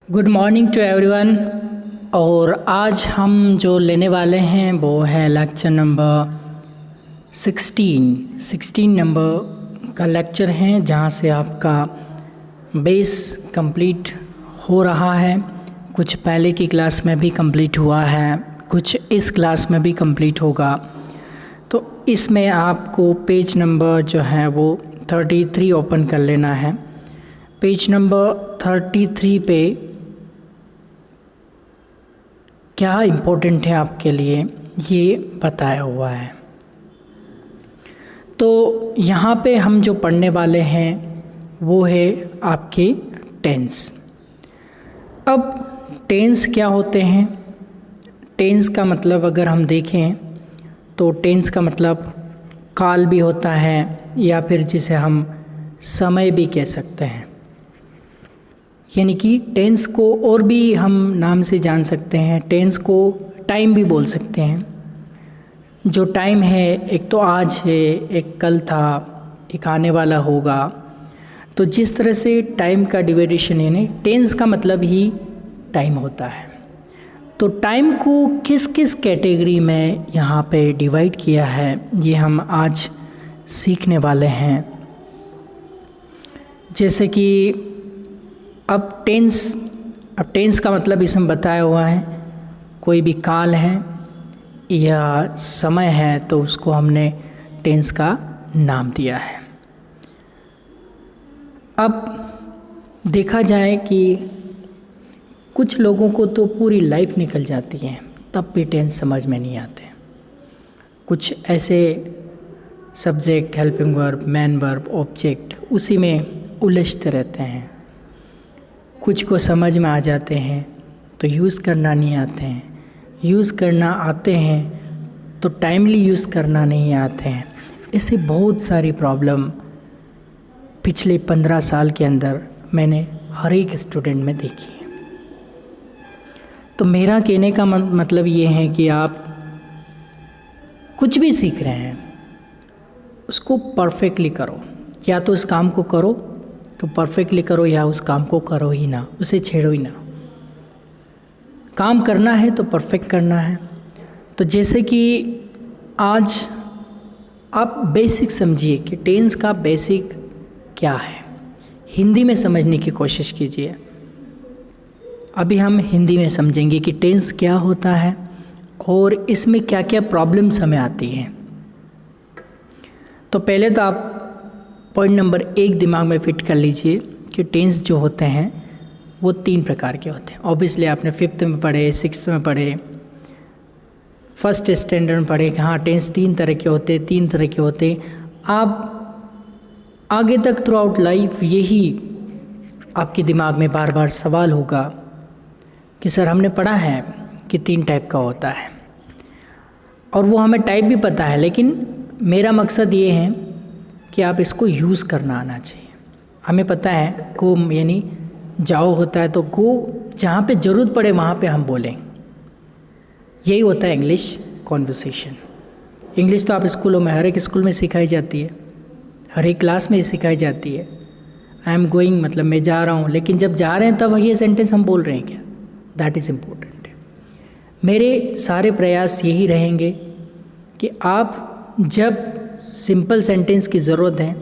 Good morning to everyone. और आज हम जो लेने वाले हैं वो है लेक्चर नंबर 16 नंबर का लेक्चर है, जहाँ से आपका बेस कंप्लीट हो रहा है। कुछ पहले की क्लास में भी कंप्लीट हुआ है, कुछ इस क्लास में भी कंप्लीट होगा। तो इसमें आपको पेज नंबर जो है वो 33 ओपन कर लेना है। पेज नंबर 33 पे क्या इम्पोर्टेंट है आपके लिए ये बताया हुआ है। तो यहाँ पे हम जो पढ़ने वाले हैं वो है आपके टेंस। अब टेंस क्या होते हैं? टेंस का मतलब अगर हम देखें तो टेंस का मतलब काल भी होता है, या फिर जिसे हम समय भी कह सकते हैं। यानी कि टेंस को और भी हम नाम से जान सकते हैं। टेंस को टाइम भी बोल सकते हैं। जो टाइम है, एक तो आज है, एक कल था, एक आने वाला होगा। तो जिस तरह से टाइम का डिवाइडेशन यानी टेंस का मतलब ही टाइम होता है। तो टाइम को किस किस कैटेगरी में यहाँ पे डिवाइड किया है ये हम आज सीखने वाले हैं। जैसे कि अब टेंस का मतलब इसमें बताया हुआ है, कोई भी काल है या समय है तो उसको हमने टेंस का नाम दिया है। अब देखा जाए कि कुछ लोगों को तो पूरी लाइफ निकल जाती है तब भी टेंस समझ में नहीं आते। कुछ ऐसे subject, helping verb, man verb, object उसी में उलझते रहते हैं। कुछ को समझ में आ जाते हैं तो यूज़ करना नहीं आते हैं, यूज़ करना आते हैं तो टाइमली यूज़ करना नहीं आते हैं। ऐसे बहुत सारी प्रॉब्लम पिछले 15 साल के अंदर मैंने हर एक स्टूडेंट में देखी है। तो मेरा कहने का मतलब ये है कि आप कुछ भी सीख रहे हैं उसको परफेक्टली करो। या तो उस काम को करो तो परफेक्टली करो, या उस काम को करो ही ना, उसे छेड़ो ही ना। काम करना है तो परफेक्ट करना है। तो जैसे कि आज आप बेसिक समझिए कि टेंस का बेसिक क्या है, हिंदी में समझने की कोशिश कीजिए। अभी हम हिंदी में समझेंगे कि टेंस क्या होता है और इसमें क्या क्या प्रॉब्लम्स हमें आती हैं। तो पहले तो आप पॉइंट नंबर 1 दिमाग में फिट कर लीजिए कि टेंस जो होते हैं वो 3 प्रकार के होते हैं। ऑब्वियसली आपने 5th में पढ़े, 6th में पढ़े, फर्स्ट स्टैंडर्ड में पढ़े कि हाँ टेंस 3 तरह के होते, 3 तरह के होते। आप आगे तक थ्रू आउट लाइफ यही आपके दिमाग में बार बार सवाल होगा कि सर हमने पढ़ा है कि 3 टाइप का होता है और वो हमें टाइप भी पता है, लेकिन मेरा मकसद ये है कि आप इसको यूज़ करना आना चाहिए। हमें पता है गो यानी जाओ होता है, तो गो जहाँ पे ज़रूरत पड़े वहाँ पे हम बोलें। यही होता है इंग्लिश कॉन्वर्सेशन। इंग्लिश तो आप स्कूलों में, हर एक स्कूल में सिखाई जाती है, हर एक क्लास में सिखाई जाती है। आई एम गोइंग मतलब मैं जा रहा हूँ, लेकिन जब जा रहे हैं तब ये सेंटेंस हम बोल रहे हैं क्या? दैट इज़ इम्पोर्टेंट है। मेरे सारे प्रयास यही रहेंगे कि आप जब सिंपल सेंटेंस की ज़रूरत है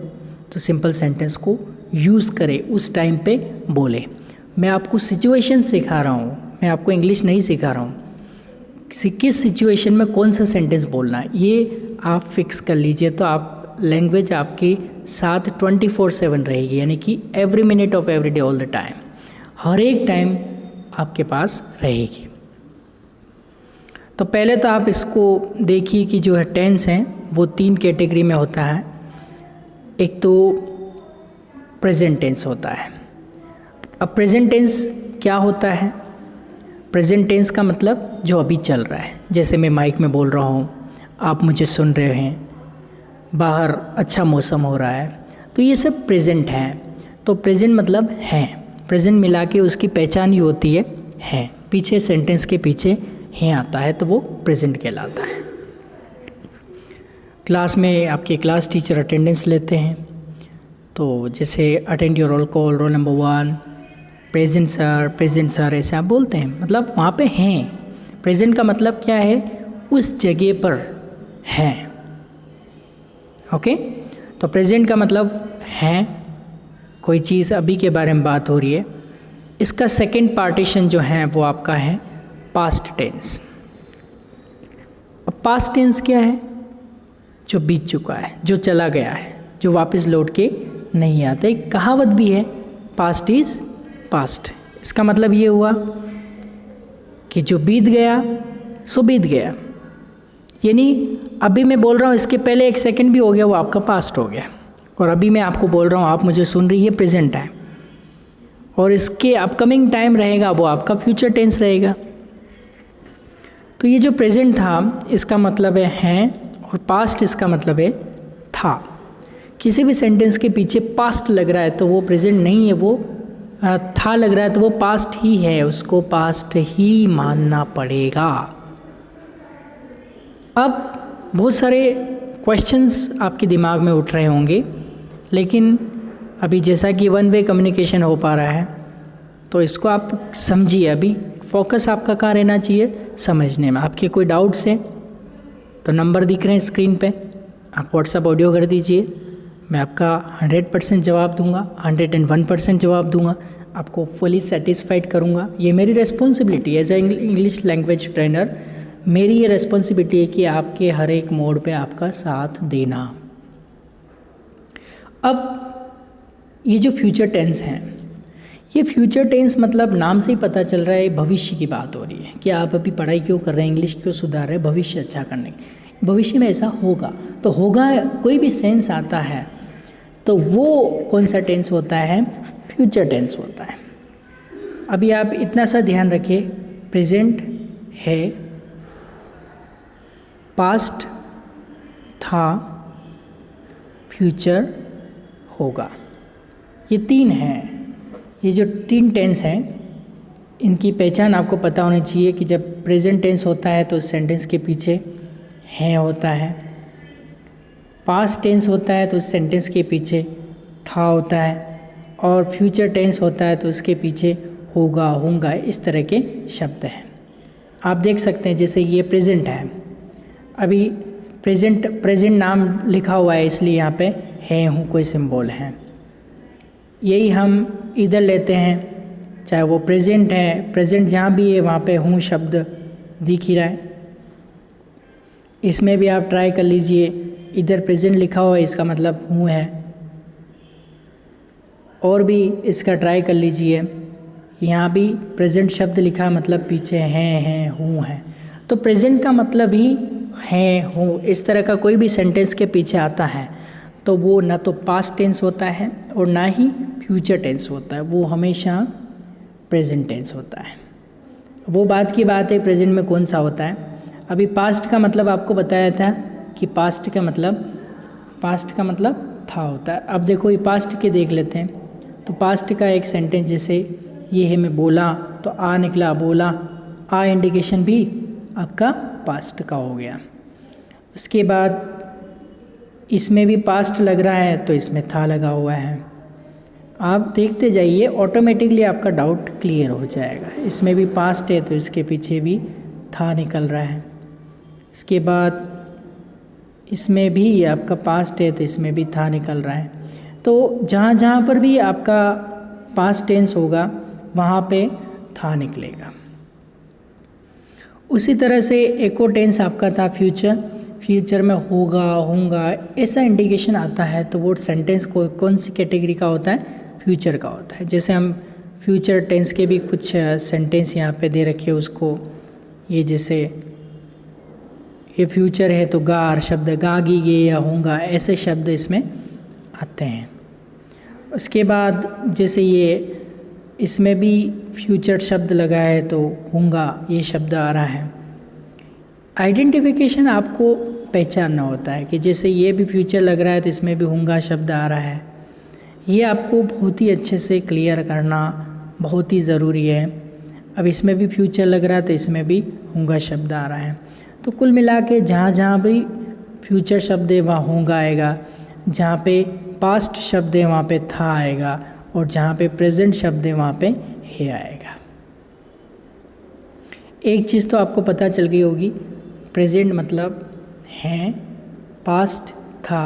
तो सिंपल सेंटेंस को यूज़ करें, उस टाइम पे बोले। मैं आपको सिचुएशन सिखा रहा हूँ, मैं आपको इंग्लिश नहीं सिखा रहा हूँ। किस सिचुएशन में कौन सा सेंटेंस बोलना है ये आप फिक्स कर लीजिए, तो आप लैंग्वेज आपके साथ 24/7 रहेगी। यानी कि every minute of every day all the time, हर एक टाइम आपके पास रहेगी। तो पहले तो आप इसको देखिए कि जो है टेंस हैं वो 3 कैटेगरी में होता है। एक तो प्रेजेंट टेंस होता है। अब प्रेजेंट टेंस क्या होता है? प्रेजेंट टेंस का मतलब जो अभी चल रहा है। जैसे मैं माइक में बोल रहा हूँ, आप मुझे सुन रहे हैं, बाहर अच्छा मौसम हो रहा है, तो ये सब प्रेजेंट है। तो प्रेजेंट मतलब है, प्रेजेंट मिला के उसकी पहचान ही होती है। पीछे सेंटेंस के पीछे है आता है तो वो प्रेजेंट कहलाता है। क्लास में आपके क्लास टीचर अटेंडेंस लेते हैं, तो जैसे attend your roll call, roll number 1, present sir ऐसे आप बोलते हैं, मतलब वहाँ पे हैं। प्रेजेंट का मतलब क्या है, उस जगह पर हैं। ओके, तो प्रेजेंट का मतलब है, कोई चीज़ अभी के बारे में बात हो रही है। इसका सेकंड पार्टीशन जो है वो आपका है पास्ट टेंस। अब पास्ट टेंस क्या है, जो बीत चुका है, जो चला गया है, जो वापस लौट के नहीं आता। एक कहावत भी है, पास्ट इज़ पास्ट। इसका मतलब ये हुआ कि जो बीत गया सो बीत गया, यानी अभी मैं बोल रहा हूँ इसके पहले 1 सेकंड भी हो गया वो आपका पास्ट हो गया, और अभी मैं आपको बोल रहा हूँ, आप मुझे सुन रही है, प्रेजेंट टाइम, और इसके अपकमिंग टाइम रहेगा वो आपका फ्यूचर टेंस रहेगा। तो ये जो प्रेजेंट था इसका मतलब है और पास्ट इसका मतलब है था। किसी भी सेंटेंस के पीछे पास्ट लग रहा है तो वो प्रेजेंट नहीं है, वो था लग रहा है तो वो पास्ट ही है, उसको पास्ट ही मानना पड़ेगा। अब बहुत सारे क्वेश्चंस आपके दिमाग में उठ रहे होंगे, लेकिन अभी जैसा कि 1 वे कम्युनिकेशन हो पा रहा है तो इसको आप समझिए। अभी फोकस आपका कहाँ रहना चाहिए, समझने में। आपके कोई डाउट्स हैं तो नंबर दिख रहे हैं स्क्रीन पे, आप व्हाट्सएप ऑडियो कर दीजिए, मैं आपका 100% जवाब दूंगा, 101% जवाब दूंगा, आपको फुली सेटिस्फाइड करूंगा। ये मेरी responsibility as a English language trainer, मेरी ये रिस्पॉन्सिबिलिटी है कि आपके हर एक मोड पे आपका साथ देना। अब ये जो फ्यूचर टेंस हैं, ये फ्यूचर टेंस मतलब नाम से ही पता चल रहा है भविष्य की बात हो रही है कि आप अभी पढ़ाई क्यों कर रहे हैं, इंग्लिश क्यों सुधार रहे हैं, भविष्य अच्छा करने के। भविष्य में ऐसा होगा तो होगा, कोई भी सेंस आता है तो वो कौन सा टेंस होता है, फ्यूचर टेंस होता है। अभी आप इतना सा ध्यान रखिए, प्रेजेंट है, पास्ट था, फ्यूचर होगा, ये 3 हैं। ये जो 3 टेंस हैं इनकी पहचान आपको पता होनी चाहिए कि जब प्रेजेंट टेंस होता है तो सेंटेंस के पीछे है होता है, पास्ट टेंस होता है तो सेंटेंस के पीछे था होता है, और फ्यूचर टेंस होता है तो उसके पीछे होगा, होगा, इस तरह के शब्द हैं। आप देख सकते हैं जैसे ये प्रेजेंट है, अभी प्रेजेंट नाम लिखा हुआ है इसलिए यहाँ पे है हूँ कोई सिंबल है। यही हम इधर लेते हैं, चाहे वो प्रेजेंट है, प्रेजेंट जहाँ भी है वहाँ पे हूँ शब्द दिख ही रहा है। इसमें भी आप ट्राई कर लीजिए, इधर प्रेजेंट लिखा हुआ है इसका मतलब हूँ है, और भी इसका ट्राई कर लीजिए, यहाँ भी प्रेजेंट शब्द लिखा मतलब पीछे हैं हूँ है। तो प्रेजेंट का मतलब ही है हूँ, इस तरह का कोई भी सेंटेंस के पीछे आता है तो वो ना तो पास्ट टेंस होता है और ना ही फ्यूचर टेंस होता है, वो हमेशा प्रेजेंट टेंस होता है। वो बात की बात है प्रेजेंट में कौन सा होता है। अभी पास्ट का मतलब आपको बताया था कि पास्ट का मतलब था होता है। अब देखो ये पास्ट के देख लेते हैं, तो पास्ट का एक सेंटेंस जैसे ये है, मैं बोला तो आ निकला बोला, आ इंडिकेशन भी आपका पास्ट का हो गया। उसके बाद इसमें भी पास्ट लग रहा है तो इसमें था लगा हुआ है। आप देखते जाइए, ऑटोमेटिकली आपका डाउट क्लियर हो जाएगा। इसमें भी पास्ट है तो इसके पीछे भी था निकल रहा है। इसके बाद इसमें भी आपका पास्ट है तो इसमें भी था निकल रहा है। तो जहाँ पर भी आपका पास्ट टेंस होगा वहाँ पे था निकलेगा। उसी तरह से एक और टेंस आपका था फ्यूचर में होगा, होगा, ऐसा इंडिकेशन आता है तो वो सेंटेंस कौन सी कैटेगरी का होता है, फ्यूचर का होता है। जैसे हम फ्यूचर टेंस के भी कुछ सेंटेंस यहाँ पे दे रखे उसको, ये जैसे ये फ्यूचर है तो गार शब्द, गागी गे या होगा, ऐसे शब्द इसमें आते हैं। उसके बाद जैसे ये इसमें भी फ्यूचर शब्द लगा है तो होगा ये शब्द आ रहा है। आइडेंटिफिकेशन आपको पहचानना होता है कि जैसे ये भी फ्यूचर लग रहा है तो इसमें भी होगा शब्द आ रहा है। ये आपको बहुत ही अच्छे से क्लियर करना बहुत ही ज़रूरी है। अब इसमें भी फ्यूचर लग रहा है तो इसमें भी होगा शब्द आ रहा है। तो कुल मिला के जहाँ भी फ्यूचर शब्द है वहाँ होगा आएगा, जहाँ पे पास्ट शब्द है वहाँ पे था आएगा, और जहाँ पे प्रेजेंट शब्द है वहाँ पे है आएगा। एक चीज़ तो आपको पता चल गई होगी, प्रेजेंट मतलब है, पास्ट था,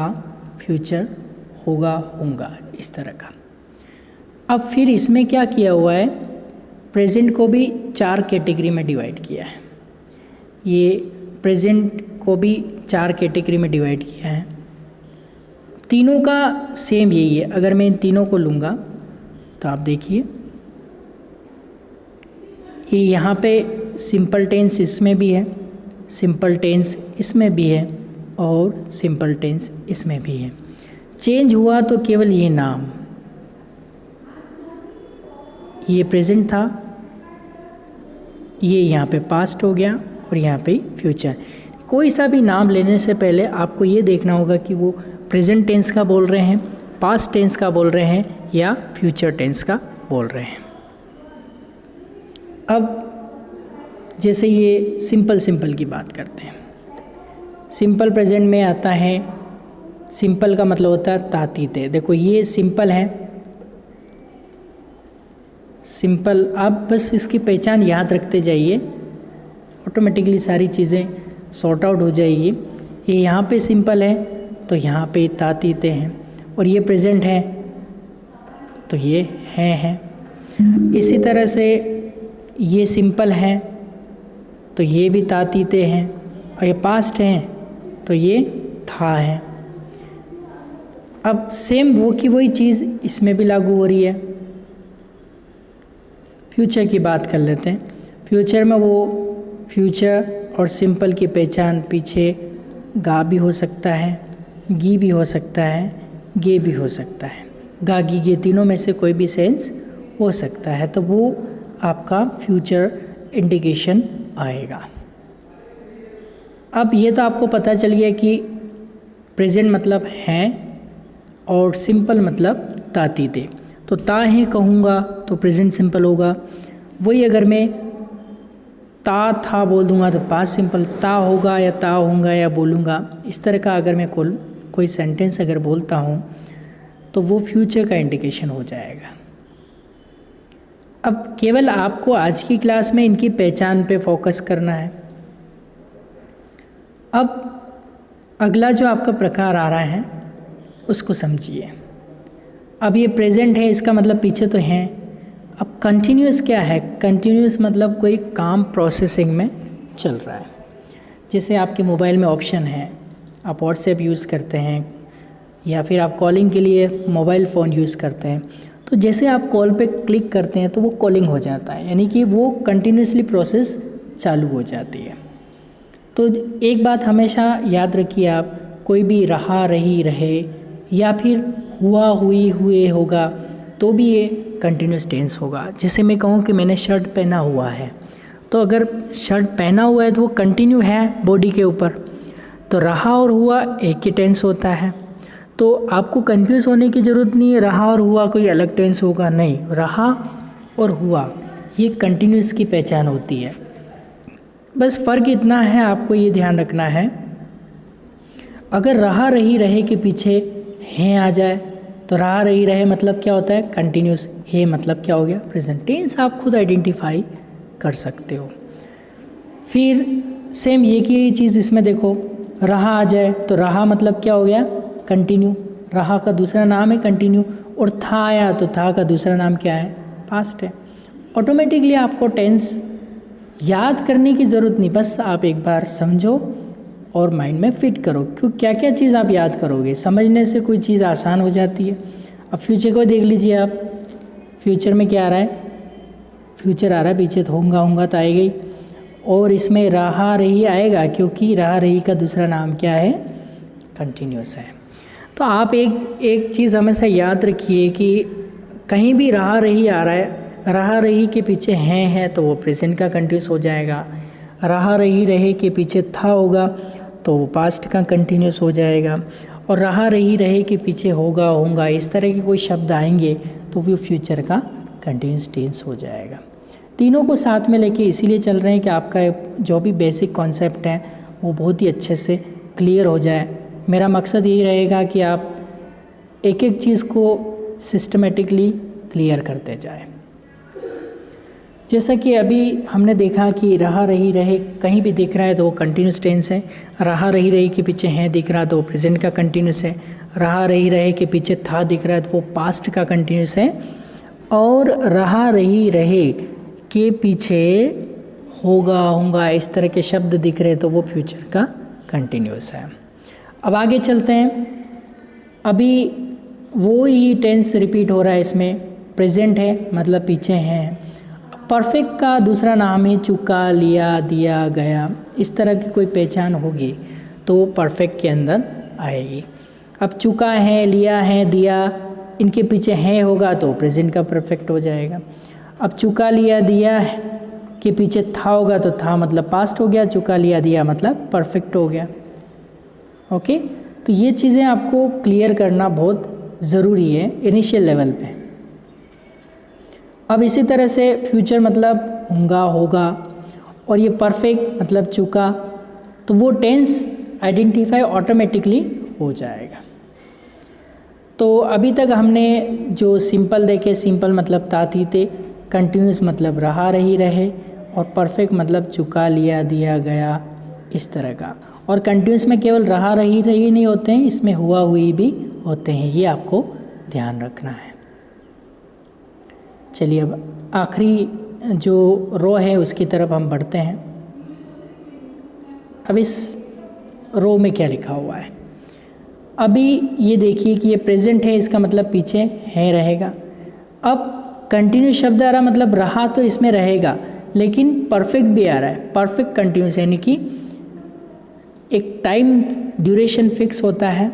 फ्यूचर होगा, होगा, इस तरह का। अब फिर इसमें क्या किया हुआ है, प्रेजेंट को भी 4 कैटेगरी में डिवाइड किया है। ये प्रेजेंट को भी 4 कैटेगरी में डिवाइड किया है। तीनों का सेम यही है। अगर मैं इन तीनों को लूँगा तो आप देखिए, ये यहाँ पे सिंपल टेंस इसमें भी है, सिंपल टेंस इसमें भी है और सिंपल टेंस इसमें भी है। चेंज हुआ तो केवल ये नाम, ये प्रेजेंट था, ये यहाँ पे पास्ट हो गया और यहाँ पे फ्यूचर। कोई सा भी नाम लेने से पहले आपको ये देखना होगा कि वो प्रेजेंट टेंस का बोल रहे हैं, पास्ट टेंस का बोल रहे हैं या फ्यूचर टेंस का बोल रहे हैं। अब जैसे ये सिंपल की बात करते हैं। सिंपल प्रेजेंट में आता है, सिंपल का मतलब होता है तातीते। देखो ये सिंपल है, सिंपल, आप बस इसकी पहचान याद रखते जाइए, ऑटोमेटिकली सारी चीज़ें सॉर्ट आउट हो जाएगी। ये यहाँ पे सिंपल है तो यहाँ पे तातीते हैं, और ये प्रेजेंट है तो ये है। इसी तरह से ये सिंपल है तो ये भी तातीते हैं, और ये पास्ट हैं तो ये था है। अब सेम वो की वही चीज़ इसमें भी लागू हो रही है। फ्यूचर की बात कर लेते हैं। फ्यूचर में वो फ्यूचर और सिंपल की पहचान पीछे गा भी हो सकता है, गी भी हो सकता है, गे भी हो सकता है। गा गी गे तीनों में से कोई भी सेंस हो सकता है, तो वो आपका फ्यूचर इंडिकेशन आएगा। अब ये तो आपको पता चल गया कि प्रेजेंट मतलब हैं और सिंपल मतलब तातीते। तो ता है कहूँगा तो प्रेजेंट सिंपल होगा। वही अगर मैं ता था बोल दूँगा तो पास्ट सिंपल, ता होगा या ता होगा या बोलूँगा, इस तरह का अगर मैं कोई सेंटेंस अगर बोलता हूँ तो वो फ्यूचर का इंडिकेशन हो जाएगा। अब केवल आपको आज की क्लास में इनकी पहचान पे फोकस करना है। अब अगला जो आपका प्रकार आ रहा है उसको समझिए। अब ये प्रेजेंट है, इसका मतलब पीछे तो हैं। अब कंटिन्यूस क्या है? कंटिन्यूस मतलब कोई काम प्रोसेसिंग में चल रहा है। जैसे आपके मोबाइल में ऑप्शन है, आप व्हाट्सएप यूज़ करते हैं या फिर आप कॉलिंग के लिए मोबाइल फ़ोन यूज़ करते हैं, तो जैसे आप कॉल पे क्लिक करते हैं तो वो कॉलिंग हो जाता है, यानी कि वो कंटिन्यूसली प्रोसेस चालू हो जाती है। तो एक बात हमेशा याद रखिए आप, कोई भी रहा रही रहे या फिर हुआ हुई हुए होगा तो भी ये कंटिन्यूस टेंस होगा। जैसे मैं कहूँ कि मैंने शर्ट पहना हुआ है, तो अगर शर्ट पहना हुआ है तो वो कंटिन्यू है बॉडी के ऊपर, तो रहा और हुआ एक ही टेंस होता है। तो आपको कंफ्यूज होने की ज़रूरत नहीं है, रहा और हुआ कोई अलग टेंस होगा, नहीं, रहा और हुआ ये कंटिन्यूस की पहचान होती है। बस फ़र्क इतना है, आपको ये ध्यान रखना है, अगर रहा रही रहे के पीछे हैं आ जाए तो रहा रही रहे मतलब क्या होता है? कंटिन्यूस। है मतलब क्या हो गया? Present tense. आप खुद आइडेंटिफाई कर सकते हो। फिर सेम ये की चीज़ इसमें देखो, रहा आ जाए तो रहा मतलब क्या हो गया? कंटिन्यू। रहा का दूसरा नाम है कंटिन्यू। और था आया तो था का दूसरा नाम क्या है? पास्ट है। ऑटोमेटिकली आपको टेंस याद करने की ज़रूरत नहीं, बस आप एक बार समझो और माइंड में फिट करो। क्यों, क्या क्या चीज़ आप याद करोगे, समझने से कोई चीज़ आसान हो जाती है। अब फ्यूचर को देख लीजिए आप, फ्यूचर में क्या आ रहा है? फ्यूचर आ रहा है, पीछे तो होगा तो आएगा ही, और इसमें रहा रही आएगा क्योंकि रहा रही का दूसरा नाम क्या है? कंटिन्यूस है। तो आप एक चीज़ हमेशा याद रखिए कि कहीं भी रहा रही आ रहा है, रहा रही के पीछे हैं तो वो प्रेजेंट का कंटिन्यूस हो जाएगा। रहा रही रहे के पीछे था होगा तो वो पास्ट का कंटिन्यूस हो जाएगा। और रहा रही रहे के पीछे होगा, इस तरह के कोई शब्द आएंगे तो वो फ्यूचर का कंटिन्यूस टेंस हो जाएगा। तीनों को साथ में लेके इसीलिए चल रहे हैं कि आपका जो भी बेसिक कॉन्सेप्ट है वो बहुत ही अच्छे से क्लियर हो जाए। मेरा मकसद यही रहेगा कि आप एक एक चीज़ को सिस्टमेटिकली क्लियर करते जाएं। जैसा कि अभी हमने देखा कि रहा रही रहे कहीं भी दिख रहा है तो वो कंटिन्यूस टेंस है, रहा रही रही के पीछे है दिख रहा तो वो प्रेजेंट का कंटिन्यूस है, रहा रही रहे के पीछे था दिख रहा है तो वो पास्ट का कंटिन्यूस है, और रहा रही रहे के पीछे होगा होगा इस तरह के शब्द दिख रहे तो वो फ्यूचर का कंटिन्यूस है। अब आगे चलते हैं। अभी वो ही टेंस रिपीट हो रहा है, इसमें प्रेजेंट है मतलब पीछे हैं। परफेक्ट का दूसरा नाम है चुका, लिया, दिया, गया। इस तरह की कोई पहचान होगी तो परफेक्ट के अंदर आएगी। अब चुका है, लिया है, दिया, इनके पीछे है होगा तो प्रेजेंट का परफेक्ट हो जाएगा। अब चुका, लिया, दिया के पीछे था होगा तो था मतलब पास्ट हो गया, चुका, लिया, दिया मतलब परफेक्ट हो गया। ओके, तो ये चीज़ें आपको क्लियर करना बहुत ज़रूरी है इनिशियल लेवल पे। अब इसी तरह से फ्यूचर मतलब होगा, होगा, और ये परफेक्ट मतलब चुका, तो वो टेंस आइडेंटिफाई ऑटोमेटिकली हो जाएगा। तो अभी तक हमने जो सिंपल देखे, सिंपल मतलब था, थी, थे, कंटिन्यूस मतलब रहा रही रहे, और परफेक्ट मतलब चुका, लिया, दिया, गया, इस तरह का। और कंटिन्यूस में केवल रहा रही रही नहीं होते हैं, इसमें हुआ हुई भी होते हैं, ये आपको ध्यान रखना है। चलिए अब आखिरी जो रो है उसकी तरफ हम बढ़ते हैं। अब इस रो में क्या लिखा हुआ है, अभी ये देखिए कि ये प्रेजेंट है, इसका मतलब पीछे है रहेगा। अब कंटिन्यू शब्द आ रहा मतलब रहा तो इसमें रहेगा, लेकिन परफेक्ट भी आ रहा है, परफेक्ट कंटिन्यूस, यानी कि एक टाइम ड्यूरेशन फिक्स होता है,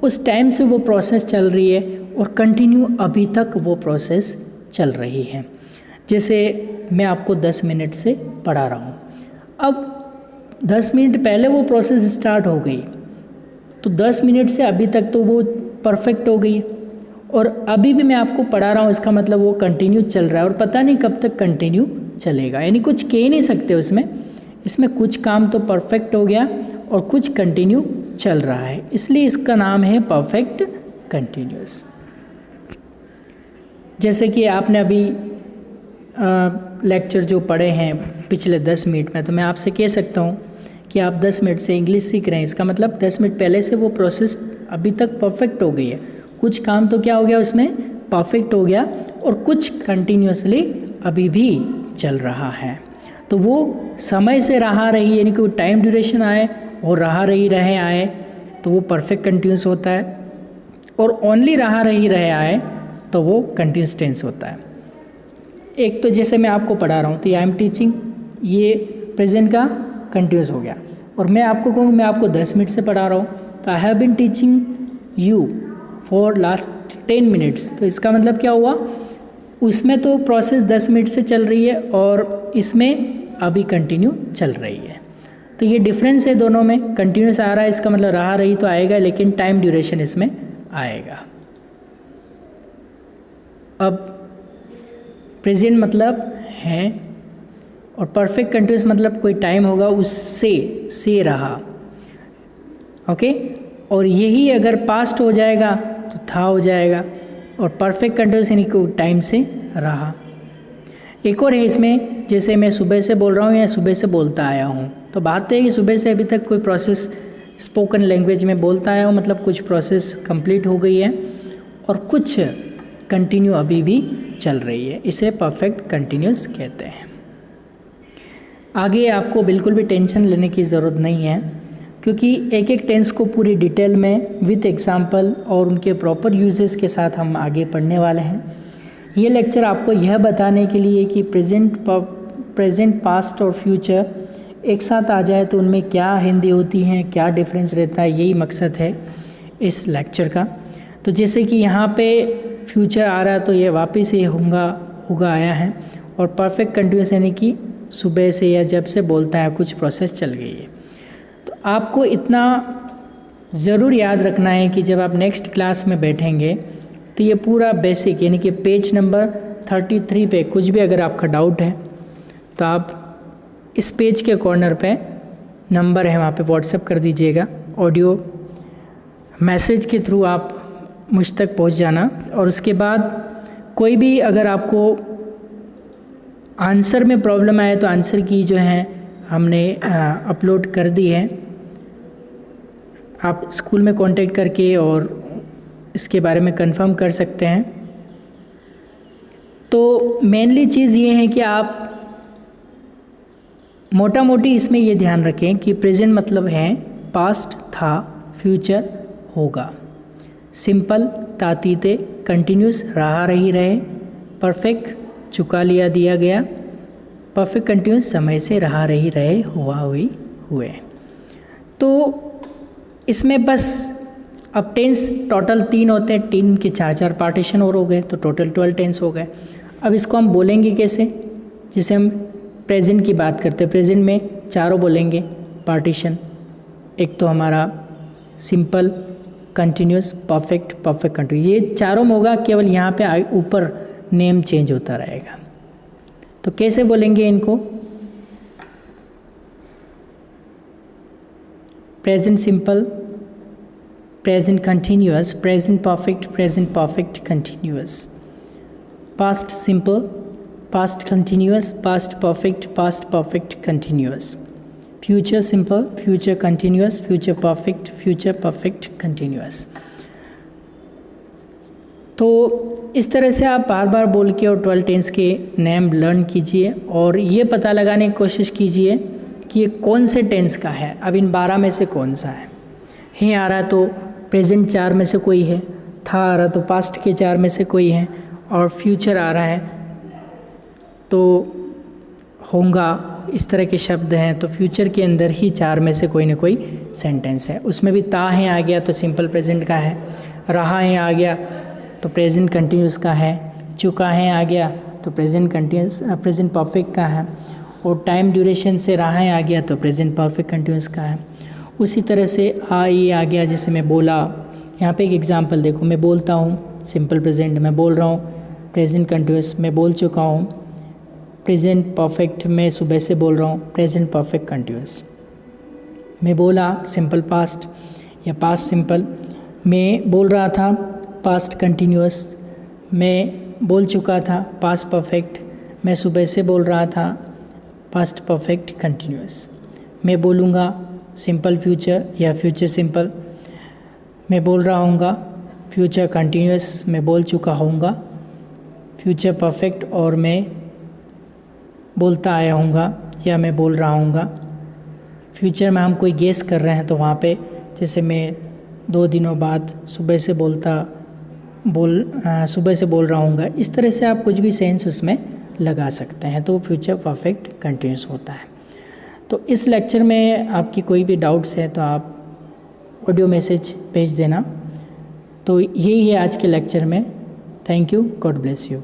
उस टाइम से वो प्रोसेस चल रही है और कंटिन्यू अभी तक वो प्रोसेस चल रही है। जैसे मैं आपको 10 मिनट से पढ़ा रहा हूँ, अब 10 मिनट पहले वो प्रोसेस स्टार्ट हो गई, तो 10 मिनट से अभी तक तो वो परफेक्ट हो गई, और अभी भी मैं आपको पढ़ा रहा हूँ, इसका मतलब वो कंटिन्यू चल रहा है और पता नहीं कब तक कंटिन्यू चलेगा, यानी कुछ कह नहीं सकते उसमें। इसमें कुछ काम तो परफेक्ट हो गया और कुछ कंटिन्यू चल रहा है, इसलिए इसका नाम है परफेक्ट कंटिन्यूअस। जैसे कि आपने अभी लेक्चर जो पढ़े हैं पिछले 10 मिनट में, तो मैं आपसे कह सकता हूँ कि आप 10 मिनट से इंग्लिश सीख रहे हैं, इसका मतलब 10 मिनट पहले से वो प्रोसेस अभी तक परफेक्ट हो गई है। कुछ काम तो क्या हो गया उसमें परफेक्ट हो गया, और कुछ कंटिन्यूसली अभी भी चल रहा है। तो वो समय से रहा रही, यानी कि वो टाइम ड्यूरेशन आए और रहा रही रहे आए तो वो परफेक्ट कंटिन्यूस होता है, और ओनली रहा रही रहे आए तो वो कंटिन्यूस टेंस होता है। एक तो जैसे मैं आपको पढ़ा रहा हूँ तो आई एम टीचिंग, ये प्रेजेंट का कंटिन्यूस हो गया, और मैं आपको कहूँ मैं आपको 10 मिनट से पढ़ा रहा हूँ तो I have been teaching you for last 10 minutes, तो इसका मतलब क्या हुआ, उसमें तो प्रोसेस 10 मिनट से चल रही है और इसमें अभी कंटिन्यू चल रही है। तो ये डिफरेंस है दोनों में, कंटिन्यूस आ रहा है इसका मतलब रहा रही तो आएगा, लेकिन टाइम ड्यूरेशन इसमें आएगा। अब प्रेजेंट मतलब है, और परफेक्ट कंटिन्यूस मतलब कोई टाइम होगा उससे से रहा। ओके, और यही अगर पास्ट हो जाएगा तो था हो जाएगा, और परफेक्ट कंटिन्यूस यानी कोई टाइम से रहा। एक और है इसमें, जैसे मैं सुबह से बोल रहा हूँ या सुबह से बोलता आया हूँ, तो बात है कि सुबह से अभी तक कोई प्रोसेस स्पोकन लैंग्वेज में बोलता आया हूँ, मतलब कुछ प्रोसेस कंप्लीट हो गई है और कुछ कंटिन्यू अभी भी चल रही है, इसे परफेक्ट कंटिन्यूस कहते हैं। आगे आपको बिल्कुल भी टेंशन लेने की ज़रूरत नहीं है, क्योंकि एक एक टेंस को पूरी डिटेल में विथ एग्जाम्पल और उनके प्रॉपर यूजेस के साथ हम आगे पढ़ने वाले हैं। ये लेक्चर आपको यह बताने के लिए कि प्रेजेंट पास्ट और फ्यूचर एक साथ आ जाए तो उनमें क्या हिंदी होती हैं, क्या डिफरेंस रहता है, यही मकसद है इस लेक्चर का। तो जैसे कि यहाँ पे फ्यूचर आ रहा है तो ये वापस ये होगा आया है, और परफेक्ट कंटिन्यूस यानी कि सुबह से या जब से बोलता है कुछ प्रोसेस चल गई है। तो आपको इतना ज़रूर याद रखना है कि जब आप नेक्स्ट क्लास में बैठेंगे तो ये पूरा बेसिक यानी कि पेज नंबर 33 पे कुछ भी अगर आपका डाउट है तो आप इस पेज के कॉर्नर पे नंबर है वहाँ पे व्हाट्सएप कर दीजिएगा, ऑडियो मैसेज के थ्रू आप मुझ तक पहुँच जाना। और उसके बाद कोई भी अगर आपको आंसर में प्रॉब्लम आए तो आंसर की जो है हमने अपलोड कर दी है। आप स्कूल में कांटेक्ट करके और इसके बारे में कंफर्म कर सकते हैं। तो मेनली चीज़ ये है कि आप मोटा मोटी इसमें ये ध्यान रखें कि प्रेजेंट मतलब है पास्ट था, फ्यूचर होगा, सिंपल तातीते, कंटिन्यूस रहा रही रहे, परफेक्ट चुका लिया दिया गया, परफेक्ट कंटिन्यूस समय से रहा रही रहे, हुआ हुई हुए। तो इसमें बस अब टेंस टोटल 3 होते हैं, 3 के 4 पार्टीशन और हो गए, तो टोटल 12 टेंस हो गए। अब इसको हम बोलेंगे कैसे? जैसे हम प्रेजेंट की बात करते हैं, प्रेजेंट में चारों बोलेंगे पार्टीशन। एक तो हमारा simple, continuous, perfect, perfect continuous, ये चारों में होगा, केवल यहाँ पे ऊपर नेम चेंज होता रहेगा। तो कैसे बोलेंगे इनको? Present simple, present continuous, present perfect continuous, past simple, past continuous, past perfect continuous, future simple, future continuous, future perfect continuous. तो इस तरह से आप बार बार बोल के और 12 टेंस के नेम लर्न कीजिए और ये पता लगाने की कोशिश कीजिए कि ये कौन से टेंस का है। अब इन 12 में से कौन सा है आ रहा तो प्रेजेंट 4 में से कोई है, था आ रहा तो पास्ट के 4 में से कोई है, और फ्यूचर आ रहा है तो होगा, इस तरह के शब्द हैं। तो फ्यूचर के अंदर ही 4 में से कोई ना कोई सेंटेंस है। उसमें भी ता है आ गया तो सिंपल प्रेजेंट का है, रहा है आ गया तो प्रेजेंट कंटिन्यूस का है, चुका है आ गया तो प्रेजेंट कंटिन्यूस प्रेजेंट परफेक्ट का है, और टाइम ड्यूरेशन से रहा है आ गया तो प्रेजेंट परफेक्ट कंटिन्यूस का है। उसी तरह से ये आ गया, जैसे मैं बोला, यहाँ पे एक एग्जांपल देखो, मैं बोलता हूँ सिंपल प्रेजेंट, मैं बोल रहा हूँ, प्रेजेंट कंटिन्यूस मैं बोल चुका हूँ, प्रेजेंट परफेक्ट मैं सुबह से बोल रहा हूँ, प्रेजेंट परफेक्ट कंटिन्यूस मैं बोला, सिंपल पास्ट या पास्ट सिंपल मैं बोल रहा था, पास्ट कंटिन्यूअस मैं बोल चुका था, पास्ट परफेक्ट मैं सुबह से बोल रहा था, पास्ट परफेक्ट कंटिन्यूअस मैं बोलूँगा, सिंपल फ्यूचर या फ्यूचर सिंपल मैं बोल रहा हूँगा, फ्यूचर कंटिन्यूअस मैं बोल चुका होऊंगा, फ्यूचर परफेक्ट और मैं बोलता आया हूँगा या मैं बोल रहा हूँगा। फ्यूचर में हम कोई गेस कर रहे हैं तो वहाँ पे जैसे मैं 2 दिनों बाद सुबह से बोल रहा हूँगा, इस तरह से आप कुछ भी सेंस उसमें लगा सकते हैं, तो फ्यूचर परफेक्ट कंटिन्यूस होता है। तो इस लेक्चर में आपकी कोई भी डाउट्स है तो आप ऑडियो मैसेज भेज देना। तो यही है आज के लेक्चर में। Thank you, God bless you.